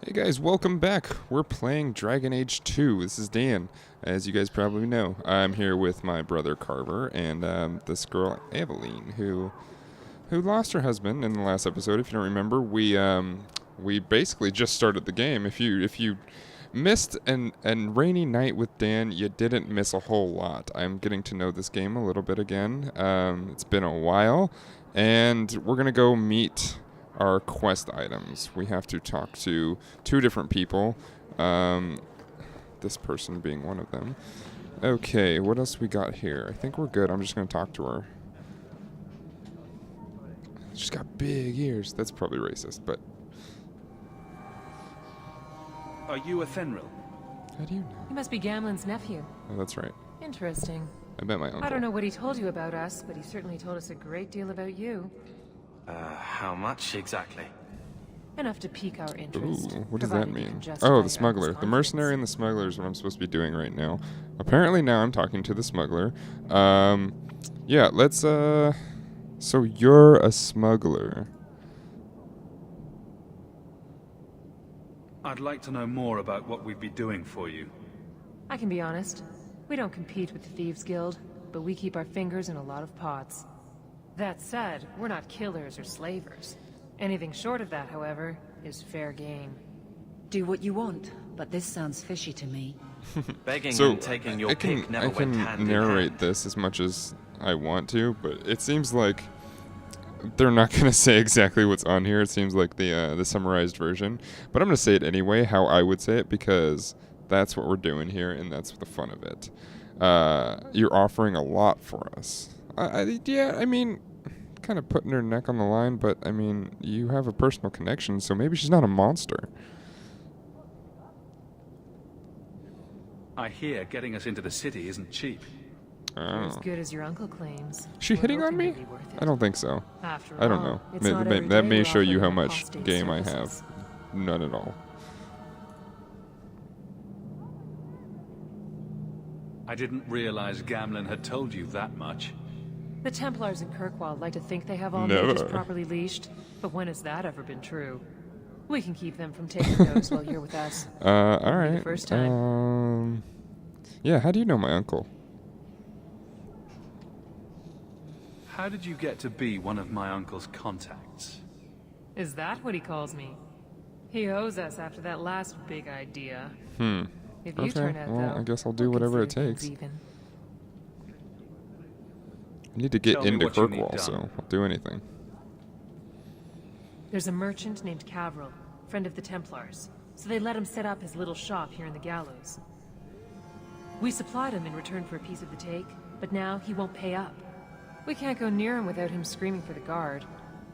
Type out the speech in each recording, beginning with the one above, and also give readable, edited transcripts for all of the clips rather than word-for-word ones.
Hey guys, welcome back. We're playing Dragon Age 2. This is Dan. As you guys probably know, I'm here with my brother Carver and this girl Aveline, who lost her husband in the last episode. If you don't remember, we basically just started the game. If you missed an rainy night with Dan, you didn't miss a whole lot. I'm getting to know this game a little bit again. It's been a while, and we're gonna go meet our quest items. We have to talk to two different people. This person being one of them. Okay, what else we got here? I think we're good. I'm just gonna talk to her. She's got big ears. That's probably racist, but Are you a Fenril? how do you know? He must be Gamlen's nephew. Oh, that's right. Interesting. I bet my uncle. I don't know what he told you about us, but he certainly told us a great deal about you. How much exactly? Enough to pique our interest. Ooh, what does that provided you mean? can justify Oh, your the smuggler. The confidence. mercenary and the smuggler is what I'm supposed to be doing right now. Apparently now I'm talking to the smuggler. Yeah, let's, so you're a smuggler. I'd like to know more about what we'd be doing for you. I can be honest. We don't compete with the Thieves Guild, but we keep our fingers in a lot of pots. That said, we're not killers or slavers. Anything short of that, however, is fair game. Do what you want, but this sounds fishy to me. Begging So and taking your I pick can, never I went can hand in narrate hand. this as much as I want to, but it seems like they're not going to say exactly what's on here. It seems like the summarized version. But I'm going to say it anyway, how I would say it, because that's what we're doing here, and that's the fun of it. You're offering a lot for us. Yeah, I mean, kind of putting her neck on the line, but, I mean, you have a personal connection, so maybe she's not a monster. I hear getting us into the city isn't cheap. You're as Oh. good as your uncle claims. She We're hitting on hoping me? it'll be worth it. I don't think so. After I don't all, know. it's not every That day may we're show you offered how our much apostate game I have. services. None at all. I didn't realize Gamlen had told you that much. The Templars in Kirkwall like to think they have all Never. mages properly leashed, but when has that ever been true? We can keep them from taking notice while you're with us. Alright. the first time. Yeah, how do you know my uncle? How did you get to be one of my uncle's contacts? Is that what he calls me? He owes us after that last big idea. If you Okay, turn out, well, though, I guess I'll do we'll whatever it consider things takes. even. I need to get Tell me into what you need Kirkwall, done. so I'll do anything. There's a merchant named Cavril, friend of the Templars, so they let him set up his little shop here in the Gallows. We supplied him in return for a piece of the take, but now he won't pay up. We can't go near him without him screaming for the guard,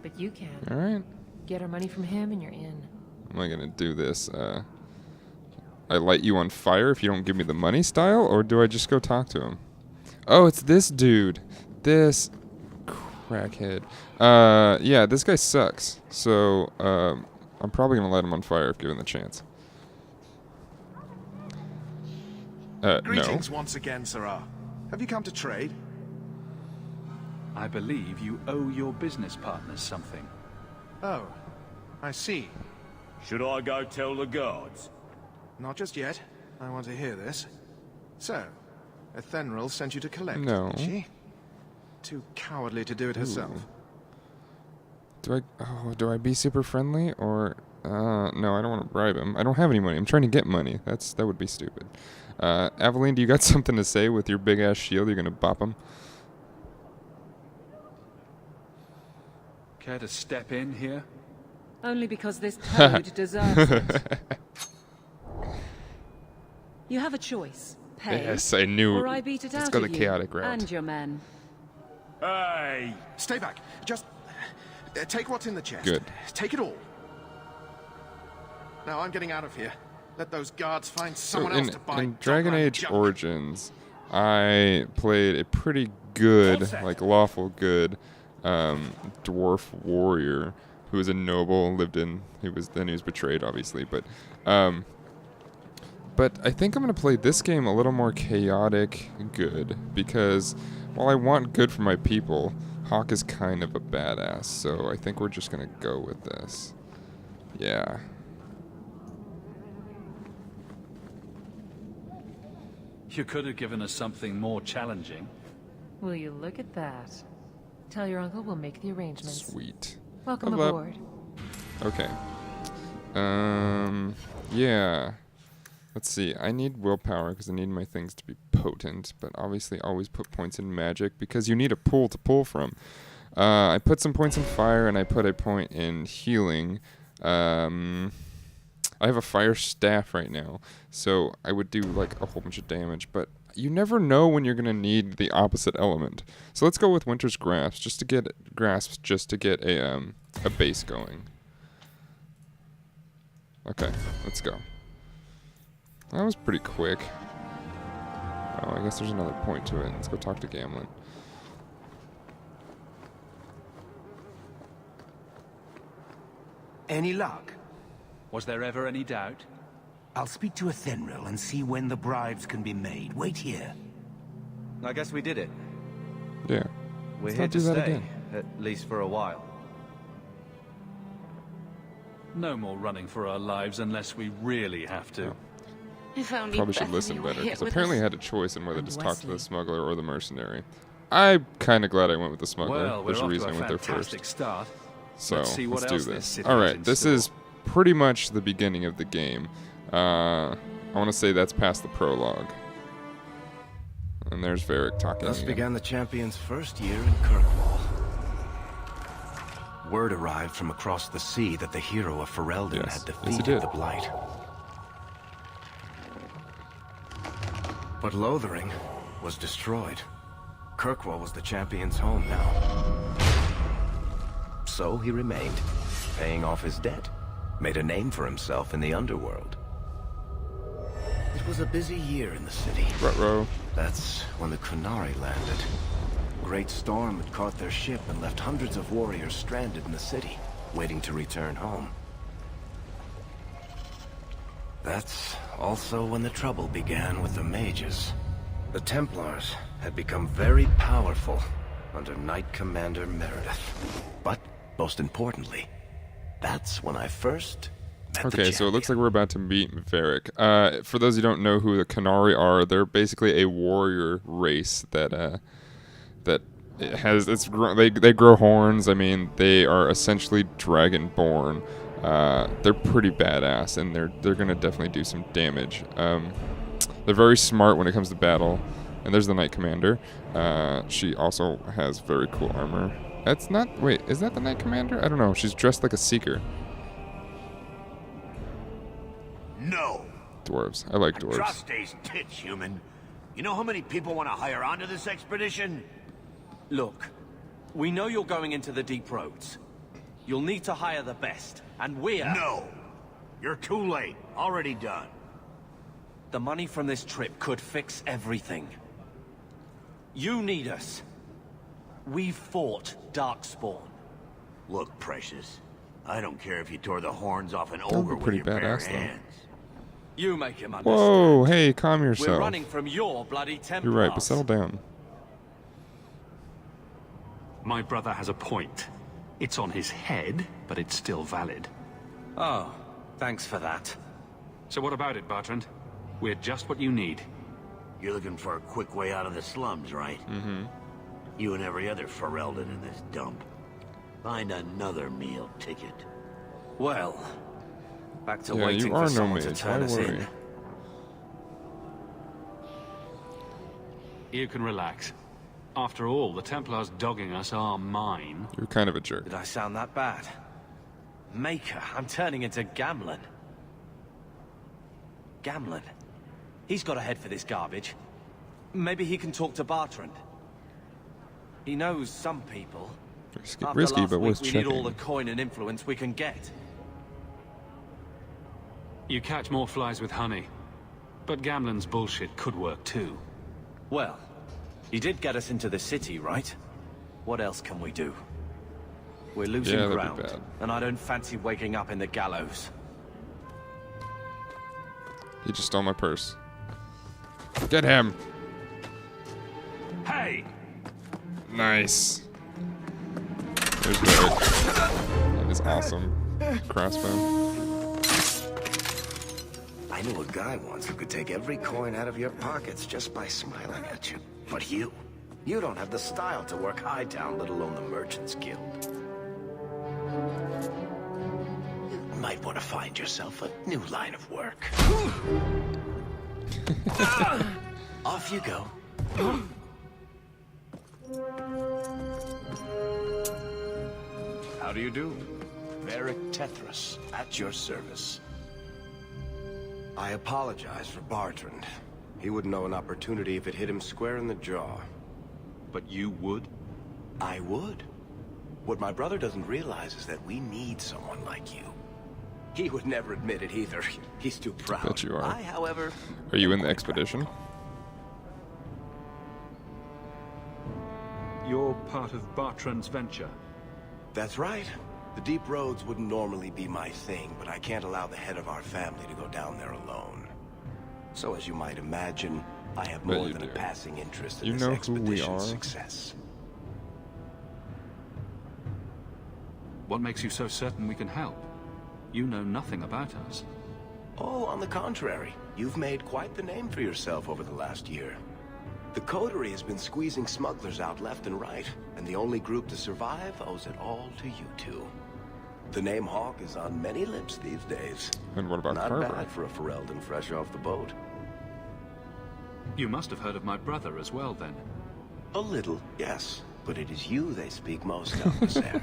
but you can. Alright. Get our money from him and you're in. Am I gonna do this? I light you on fire if you don't give me the money style, or do I just go talk to him? Oh, it's this dude. This crackhead. Yeah, this guy sucks. So, I'm probably gonna light him on fire if given the chance. No. Greetings once again, Sirrah. Have you come to trade? I believe you owe your business partners something. Oh, I see. Should I go tell the guards? Not just yet. I want to hear this. So, Ethenril sent you to collect, No. did she? Too cowardly to do it herself. Do I be super friendly or no, I don't want to bribe him. I don't have any money. I'm trying to get money. That would be stupid. Aveline, do you got something to say with your big ass shield? You're gonna bop him? Care to step in here? Only because this toad deserves it. You have a choice. Pay, Yes, I knew. or I beat it Let's out go of the you chaotic route. and your men. Hey! Stay back. Just take what's in the chest. Good. Take it all. Now I'm getting out of here. Let those guards find So someone else to buy. in Dragon dog-like Age junk. Origins, I played a pretty good, like lawful good, dwarf warrior who was a noble. He was betrayed, obviously, but I think I'm gonna play this game a little more chaotic good, because while I want good for my people, Hawk is kind of a badass. So I think we're just gonna go with this. Yeah. You could have given us something more challenging. Will you look at that? Tell your uncle we'll make the arrangements. Sweet. Welcome Level up. aboard. Okay. Yeah. Let's see. I need willpower because I need my things to be potent, but obviously always put points in magic because you need a pool to pull from. I put some points in fire and I put a point in healing. I have a fire staff right now, so I would do like a whole bunch of damage, but you never know when you're going to need the opposite element. So let's go with Winter's Grasp just to get a base going. Okay, let's go. That was pretty quick. Oh, I guess there's another point to it. Let's go talk to Gamlin. Any luck? Was there ever any doubt? I'll speak to Athenril and see when the bribes can be made. Wait here. I guess we did it. Yeah. We're Let's here not to do that stay, again. at least for a while. No more running for our lives unless we really have to. If only Probably should Bethany listen were better, here because with apparently I us. had a choice in whether And to talk to the Wesley. smuggler or the mercenary. I'm kind of glad I went with the smuggler. Well, we're There's a off reason to I a went there first. fantastic start. So Let's see what let's else do this this. city All has right, in this store. is pretty much the beginning of the game. I want to say that's past the prologue. And there's Varric talking. Thus again. began the champion's first year in Kirkwall. Word arrived from across the sea that the hero of Ferelden Yes. had Yes, he defeated did. the Blight. But Lothering was destroyed. Kirkwall was the champion's home now. So he remained, paying off his debt, made a name for himself in the underworld. It was a busy year in the city. Ruh-roh. That's when the Kunari landed. A great storm had caught their ship and left hundreds of warriors stranded in the city, waiting to return home. That's also when the trouble began with the mages. The Templars had become very powerful under Knight Commander Meredith. But, most importantly, that's when I first met the Okay, so it looks like champion. we're about to meet Varric. For those who don't know who the Kunari are, they're basically a warrior race that they grow horns. I mean, they are essentially dragonborn. They're pretty badass, and they're gonna definitely do some damage. They're very smart when it comes to battle. And there's the Knight Commander. She also has very cool armor. That's not... Wait, is that the Knight Commander? I don't know. She's dressed like a Seeker. No. Dwarves. I like dwarves. Trust these tits, human. You know how many people want to hire onto this expedition? Look, we know you're going into the deep roads. You'll need to hire the best, and we're... No. You're too late. Already done. The money from this trip could fix everything. You need us. We fought Darkspawn. Look, Precious. I don't care if you tore the horns off an That would ogre be with pretty your bare badass, though. hands. You make him understand. Whoa, hey, calm We're yourself. running from your bloody Templars. You're right, but settle down. My brother has a point. It's on his head, but it's still valid. Oh, thanks for that. So what about it, Bertrand? We're just what you need. You're looking for a quick way out of the slums, right? Mm-hmm. You and every other Ferelden in this dump. Find another meal ticket. Well, back to Yeah, waiting you are for no someone to mage. turn Why us worry? in. You can relax. After all, the Templars dogging us are mine. You're kind of a jerk. Did I sound that bad? Maker, I'm turning into Gamlin. Gamlin? He's got a head for this garbage. Maybe he can talk to Bertrand. He knows some people. After Risky, last but week, worth we need all checking. the coin and influence we can get. You catch more flies with honey. But Gamlen's bullshit could work too. Well, he did get us into the city, right? What else can we do? We're losing Yeah, that'd be ground, bad. and I don't fancy waking up in the gallows. He just stole my purse. Get him! Hey! Nice. There's Varric. And his awesome crossbow. I knew a guy once who could take every coin out of your pockets just by smiling at you. But you don't have the style to work Hightown, let alone the Merchants Guild. You might want to find yourself a new line of work. Off you go. How do you do? Varric Tethras, at your service. I apologize for Bartrand. He wouldn't know an opportunity if it hit him square in the jaw. But you would? I would. What my brother doesn't realize is that we need someone like you. He would never admit it either. He's too proud. Bet you are. I, however... Are you in the expedition? You're part of Bartrand's venture. That's right. The deep roads wouldn't normally be my thing, but I can't allow the head of our family to go down there alone. So as you might imagine, I have more than a passing interest in this expedition's success. What makes you so certain we can help? You know nothing about us. Oh, on the contrary. You've made quite the name for yourself over the last year. The Coterie has been squeezing smugglers out left and right, and the only group to survive owes it all to you two. The name Hawk is on many lips these days. And what about Carver? Not bad for a Ferelden fresh off the boat. You must have heard of my brother as well, then. A little, yes. But it is you they speak most of, Vizier.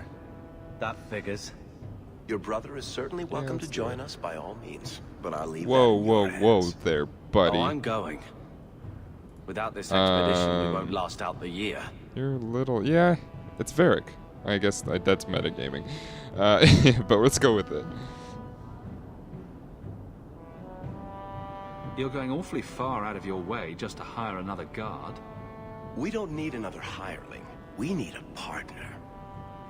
That figures. Your brother is certainly welcome to join us by all means, but I'll leave Whoa, that in your whoa, hands. there, buddy. Oh, I'm going. Without this expedition, we won't last out the year. You're little... Yeah, it's Varric. I guess that's metagaming. But let's go with it. You're going awfully far out of your way just to hire another guard. We don't need another hireling. We need a partner.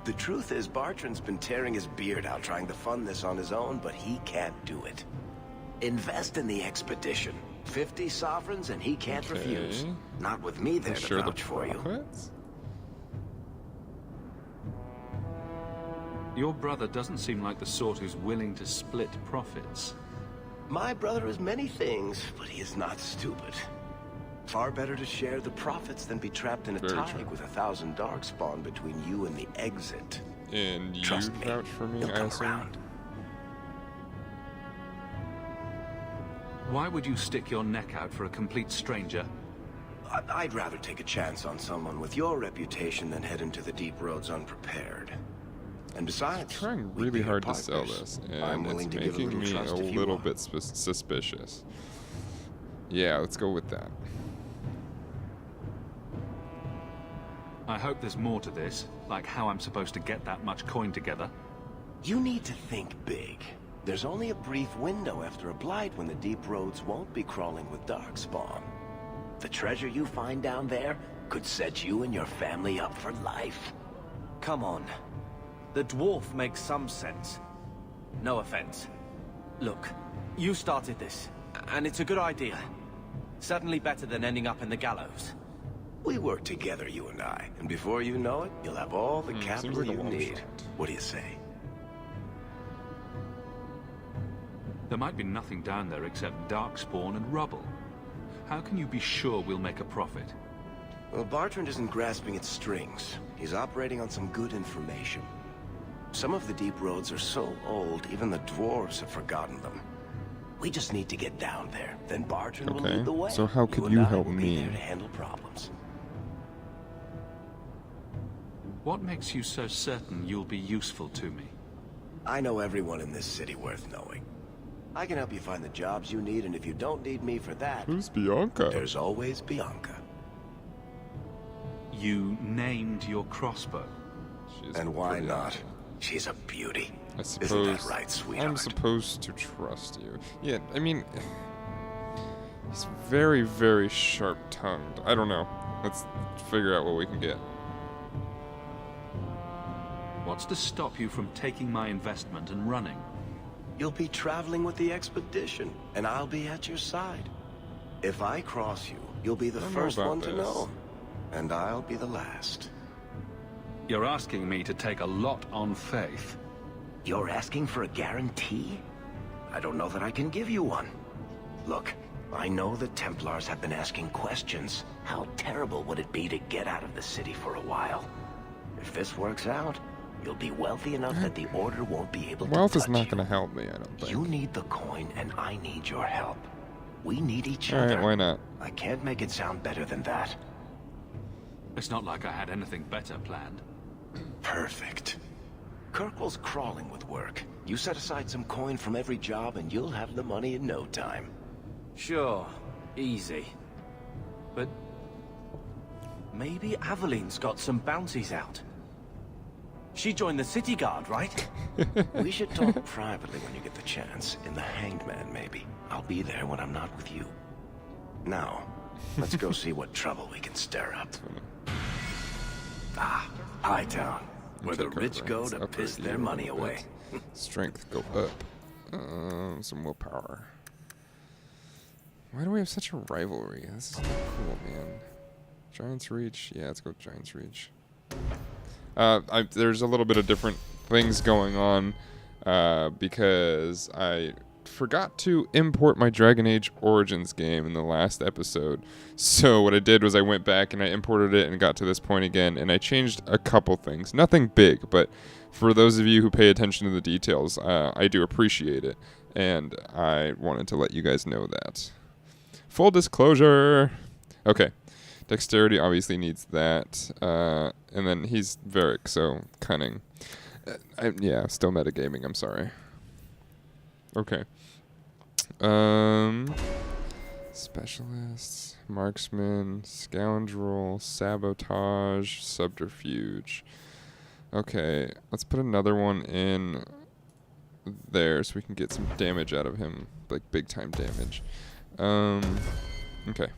The truth is, Bartrand's been tearing his beard out trying to fund this on his own, but he can't do it. Invest in the expedition. 50 sovereigns and he can't refuse. Not with me there to vouch for you. Your brother doesn't seem like the sort who's willing to split profits. My brother is many things, but he is not stupid. Far better to share the profits than be trapped in a tide with 1,000 darkspawn between you and the exit. And you Trust me, vouch for me, he'll I come assume? around. Why would you stick your neck out for a complete stranger? I'd rather take a chance on someone with your reputation than head into the deep roads unprepared. And besides, I'm trying really hard to sell this, and it's making me a little bit suspicious. Yeah, let's go with that. I hope there's more to this, like how I'm supposed to get that much coin together. You need to think big. There's only a brief window after a blight when the deep roads won't be crawling with darkspawn. The treasure you find down there could set you and your family up for life. Come on. The dwarf makes some sense. No offense. Look, you started this, and it's a good idea. Certainly better than ending up in the gallows. We work together, you and I, and before you know it, you'll have all the capital like you need. What do you say? There might be nothing down there except darkspawn and rubble. How can you be sure we'll make a profit? Well, Bartrand isn't grasping at strings. He's operating on some good information. Some of the deep roads are so old, even the dwarves have forgotten them. We just need to get down there. Then Bartrand will lead the way. So how could and you I help will be me? there to handle problems. What makes you so certain you'll be useful to me? I know everyone in this city worth knowing. I can help you find the jobs you need, and if you don't need me for that... Who's Bianca? There's always Bianca. You named your crossbow. And why not? She's a beauty. I suppose Isn't that right, sweetheart? I'm supposed to trust you. Yeah, I mean, he's very, very sharp-tongued. I don't know. Let's figure out what we can get. What's to stop you from taking my investment and running? You'll be traveling with the expedition, and I'll be at your side. If I cross you, you'll be the first one to know. And I'll be the last. You're asking me to take a lot on faith. You're asking for a guarantee? I don't know that I can give you one. Look, I know the Templars have been asking questions. How terrible would it be to get out of the city for a while? If this works out, you'll be wealthy enough that the Order won't be able to Wealth is touch not you. going to help me, I don't think. You need the coin, and I need your help. We need each All other. right, why not? I can't make it sound better than that. It's not like I had anything better planned. Perfect. Kirkwall's crawling with work. You set aside some coin from every job, and you'll have the money in no time. Sure, easy. But maybe Aveline's got some bounties out. She joined the city guard, right? We should talk privately when you get the chance. In the Hanged Man, maybe. I'll be there when I'm not with you. Now, let's go see what trouble we can stir up. Ah, Hightown, where the rich go to piss their money away. Strength, go up. Some willpower. Why do we have such a rivalry? This is not cool, man. Giant's Reach? Yeah, let's go with Giant's Reach. There's a little bit of different things going on because I forgot to import my Dragon Age Origins game in the last episode. So what I did was I went back and I imported it and got to this point again, and I changed a couple things. Nothing big, but for those of you who pay attention to the details, I do appreciate it, and I wanted to let you guys know that. Full disclosure. Okay. Dexterity obviously needs that. And then he's Varric, so cunning. Yeah, still metagaming, I'm sorry. Okay. Specialists, marksman, scoundrel, sabotage, subterfuge. Okay, let's put another one in there so we can get some damage out of him, like big time damage. Okay.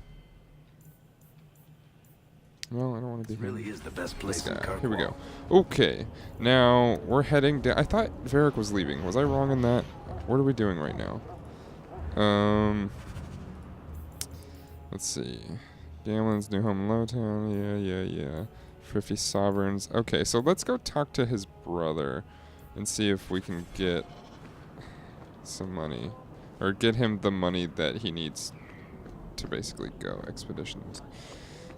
Well, I don't want to be Really is the best place this in guy. Kirkwall. Here we go. Okay, now we're heading down. I thought Varric was leaving. Was I wrong in that? What are we doing right now? Let's see. Galen's new home in Lowtown. Yeah. Thrifty Sovereigns. Okay, so let's go talk to his brother and see if we can get some money. Or get him the money that he needs to basically go. Expeditions.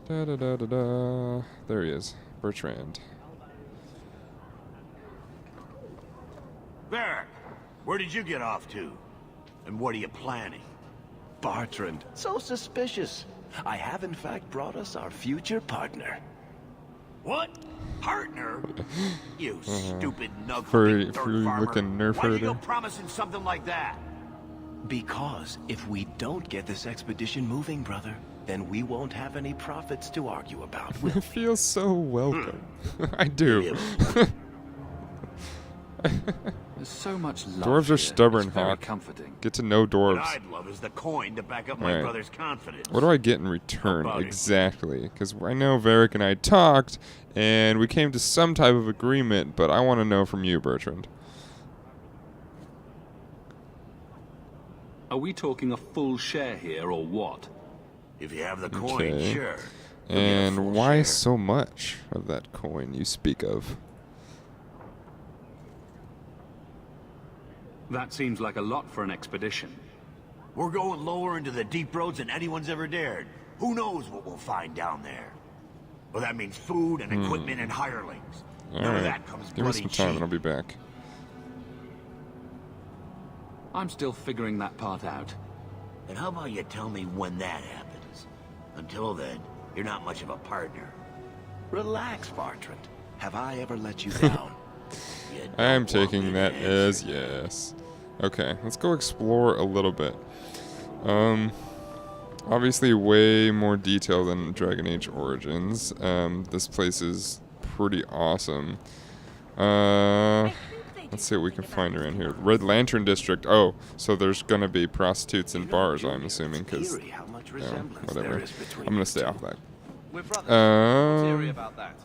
Da-da-da-da-da. There he is. Bertrand. Varric, where did you get off to? And what are you planning? Bertrand, so suspicious. I have in fact brought us our future partner. What? Partner? You stupid Furry nug-looking dirt farmer. looking nerf Why'd you go herder. promising something like that? Because if we don't get this expedition moving, brother, then we won't have any profits to argue about, will I feel so welcome. I do. There's so much love Dwarves are here. stubborn, It's very Hawk. comforting. Get to know What dwarves. I'd love is the coin to back up my Alright. brother's confidence. What do I get in return How about it? exactly? Because I know Varric and I talked, and we came to some type of agreement, but I want to know from you, Bertrand. Are we talking a full share here, or what? If you have the coin, Okay. sure. You'll get a full And why share. so much of that coin you speak of? That seems like a lot for an expedition. We're going lower into the deep roads than anyone's ever dared. Who knows what we'll find down there? Well, that means food and equipment and hirelings. None of Alright. that comes Give me bloody some time cheap. and I'll be back. I'm still figuring that part out. And how about you tell me when that happens? Until then, you're not much of a partner. Relax, Bertrand. Have I ever let you down? You don't I'm want taking me that to as answer. yes. Okay, let's go explore a little bit. Obviously way more detail than Dragon Age Origins. This place is pretty awesome. Let's see what we can find around here. Red Lantern District. Oh, so there's gonna be prostitutes and bars, I'm assuming, because Eerie how much resemblance whatever. there is between I'm gonna you stay two. off that. We're brothers. What's eerie Um, about that?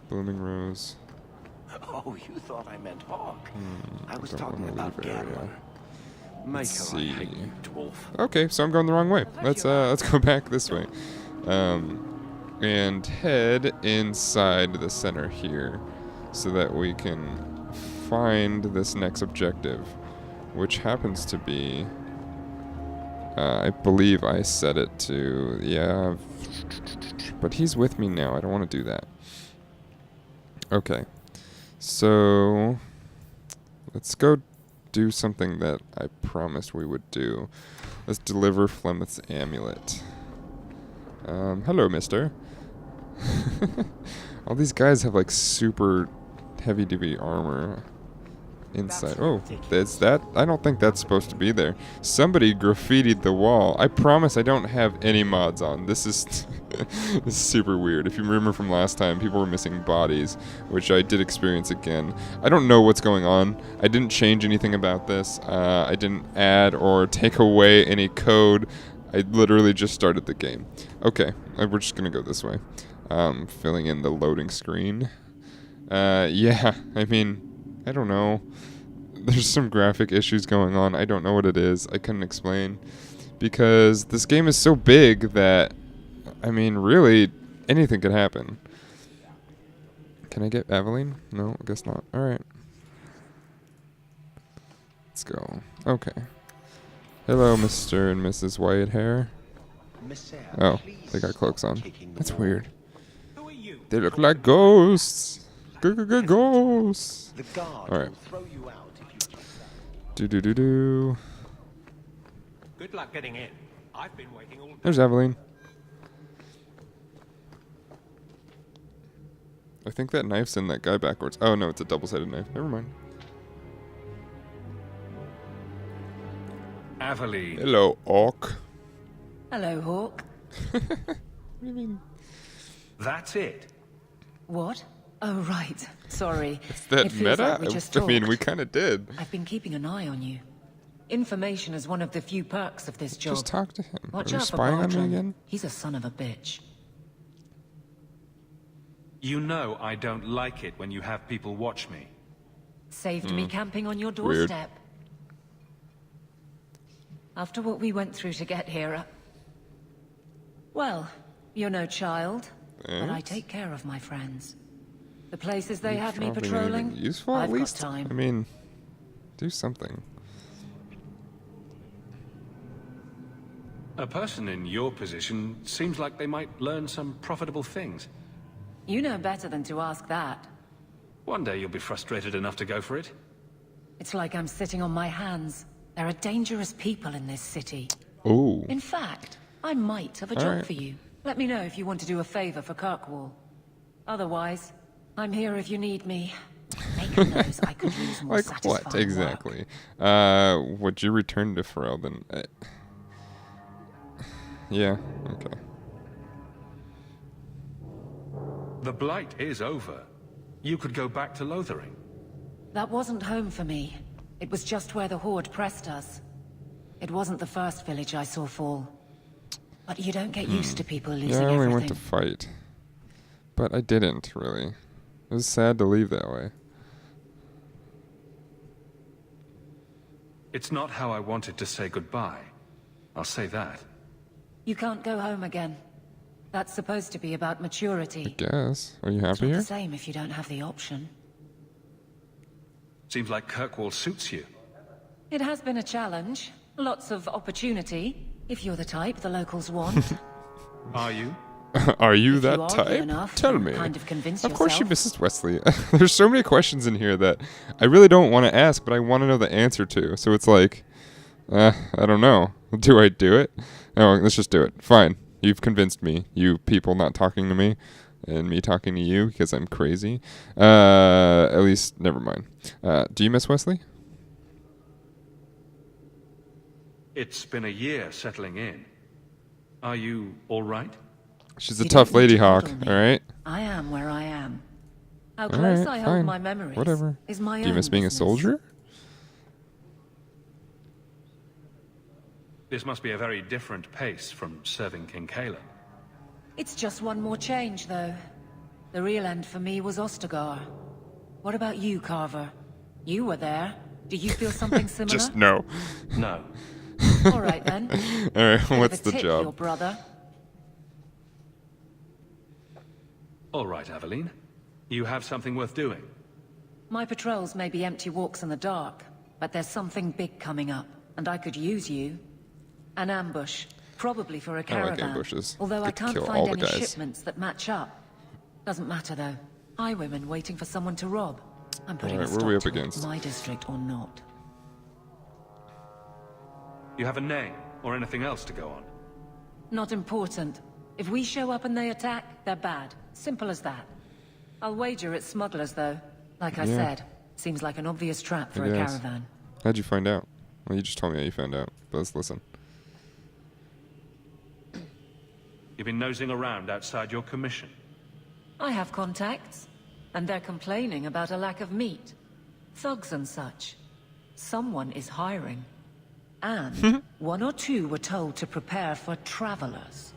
Blooming Rose. Oh, you thought I meant Hawk. I was don't talking wanna about leave area. Gatlin. Let's Maker, I see. hate you, dwarf. Okay, so I'm going the wrong way. Let's go back this way, and head inside the center here, so that we can find this next objective, which happens to be I believe I set it to, yeah, but he's with me now. I don't want to do that. Okay, so let's go do something that I promised we would do. Let's deliver Flemeth's amulet. Hello, mister. All these guys have like super heavy-duty armor inside. Oh, that's that? I don't think that's supposed to be there. Somebody graffitied the wall. I promise I don't have any mods on. This is this is super weird. If you remember from last time, people were missing bodies, which I did experience again. I don't know what's going on. I didn't change anything about this. I didn't add or take away any code. I literally just started the game. Okay, we're just gonna go this way. Filling in the loading screen. Yeah, I mean, I don't know. There's some graphic issues going on. I don't know what it is. I couldn't explain. Because this game is so big that, I mean, really, anything could happen. Can I get Aveline? No, I guess not. Alright. Let's go. Okay. Hello, Mr. and Mrs. Whitehair. Oh, they got cloaks on. That's weird. They look like ghosts. Ghosts. Alright. Do. Good luck getting in. I've been waiting all day. There's Aveline. I think that knife's in that guy backwards. Oh no, it's a double-sided knife. Never mind. Aveline. Hello, Orc. Hello, Hawk. What do you mean? That's it. What? Oh, right. Sorry. Is that It feels meta? like we just I mean, we talked. kind of did. I've been keeping an eye on you. Information is one of the few perks of this job. Just talk to him. Watch Are you out for spying on me Bartram. again? He's a son of a bitch. You know I don't like it when you have people watch me. Saved me camping on your Weird. doorstep. After what we went through to get here, well, you're no child, but I Thanks. take care of my friends. The places they You have me dropping patrolling, anything useful I've at least? got time. I mean, do something. A person in your position seems like they might learn some profitable things. You know better than to ask that. One day you'll be frustrated enough to go for it. It's like I'm sitting on my hands. There are dangerous people in this city. Oh. In fact, I might have a All job right. for you. Let me know if you want to do a favor for Kirkwall. Otherwise, I'm here if you need me. Maker knows I could use more Like satisfying what work. exactly? Would you return to Ferelden? Yeah. Okay. The Blight is over. You could go back to Lothering. That wasn't home for me. It was just where the Horde pressed us. It wasn't the first village I saw fall. But you don't get used to people losing Yeah, I only went everything. to fight, but I didn't really. It was sad to leave that way. It's not how I wanted to say goodbye. I'll say that. You can't go home again. That's supposed to be about I maturity. guess. Are you It's happy not here? the same if you don't have the option. Seems like Kirkwall suits you. It has been a challenge. Lots of opportunity, if you're the type the locals want. Are you? Are you If that you argue type? enough, Tell you'll me. kind of convince Of course, she yourself. misses Wesley. There's so many questions in here that I really don't want to ask, but I want to know the answer to. So it's like, I don't know. Do I do it? No, let's just do it. Fine. You've convinced me. You people not talking to me, and me talking to you because I'm crazy. At least, never mind. Do you miss Wesley? It's been a year settling in. Are you all right? She's a You tough don't need lady, to Hawk. coddle me. All right. I am where I am. How All close right, I fine. hold my memories Whatever. is my Do you miss own being a business. soldier? This must be a very different pace from serving King Kalen. It's just one more change, though. The real end for me was Ostagar. What about you, Carver? You were there. Do you feel something similar? Just no. No. All right, then. All right. Bit of What's a the tip, your job? brother. All right, Aveline. You have something worth doing. My patrols may be empty walks in the dark, but there's something big coming up, and I could use you. An ambush, probably for a I caravan. like ambushes. Although I Get to can't kill find all the any guys. shipments that match up. Doesn't matter though. Highwaymen waiting for someone to rob. I'm putting Alright, a what are stop we up to it, against? my district or not. You have a name or anything else to go on? Not important. If we show up and they attack, they're bad. Simple as that. I'll wager it's smugglers though. Like I Yeah. said, seems like an obvious trap for a It is. caravan. How'd you find out? Well, you just told me how you found out. But let's listen. You've been nosing around outside your commission. I have contacts, and they're complaining about a lack of meat. Thugs and such. Someone is hiring. And one or two were told to prepare for travelers.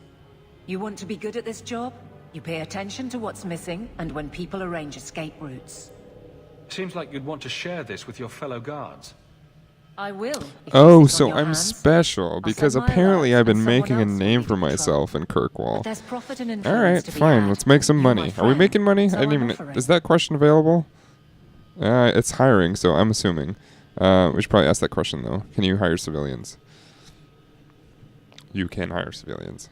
You want to be good at this job? You pay attention to what's missing, and when people arrange escape routes. Seems like you'd want to share this with your fellow guards. I will. if you Oh, sit on so your I'm hands. special because send my apparently alerts I've been and someone making a else will name be for in trouble. myself in But Kirkwall. there's profit and All influence right, to be fine. had. Let's make some You're money. my Are we friend, making money? so I didn't I'm even. offering. Is that question available? It's hiring, so I'm assuming. We should probably ask that question though. Can you hire civilians? You can hire civilians.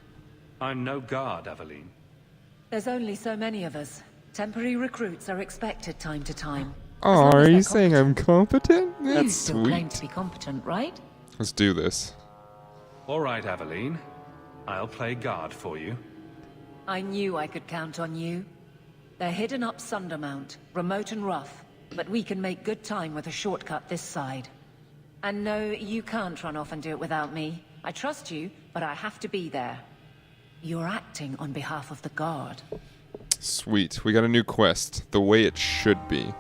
I'm no guard, Aveline. There's only so many of us. Temporary recruits are expected time to time. Oh, long as are they're you saying I'm competent? You That's still claim to sweet. be competent, right? Let's do this. All right, Aveline. I'll play guard for you. I knew I could count on you. They're hidden up Sundermount, remote and rough, but we can make good time with a shortcut this side. And no, you can't run off and do it without me. I trust you, but I have to be there. You're acting on behalf of the Guard. Sweet. We got a new quest. The way it should be.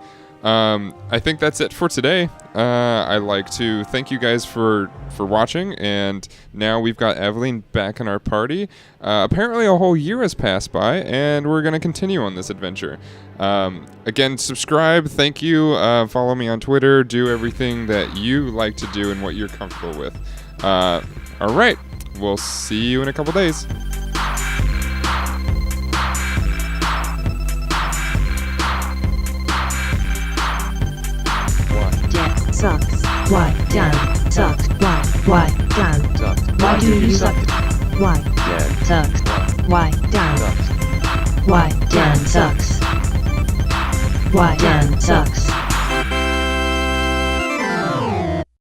I think that's it for today. I'd like to thank you guys for watching, and now we've got Evelyn back in our party. Apparently a whole year has passed by, and we're going to continue on this adventure. Again, subscribe. Thank you. Follow me on Twitter. Do everything that you like to do and what you're comfortable with. All right. We'll see you in a couple days. Dan sucks. Why Dan sucks? Why Dan sucks? Why do you suck? Why Dan sucks? Why Dan sucks? Why Dan sucks? Why Dan sucks?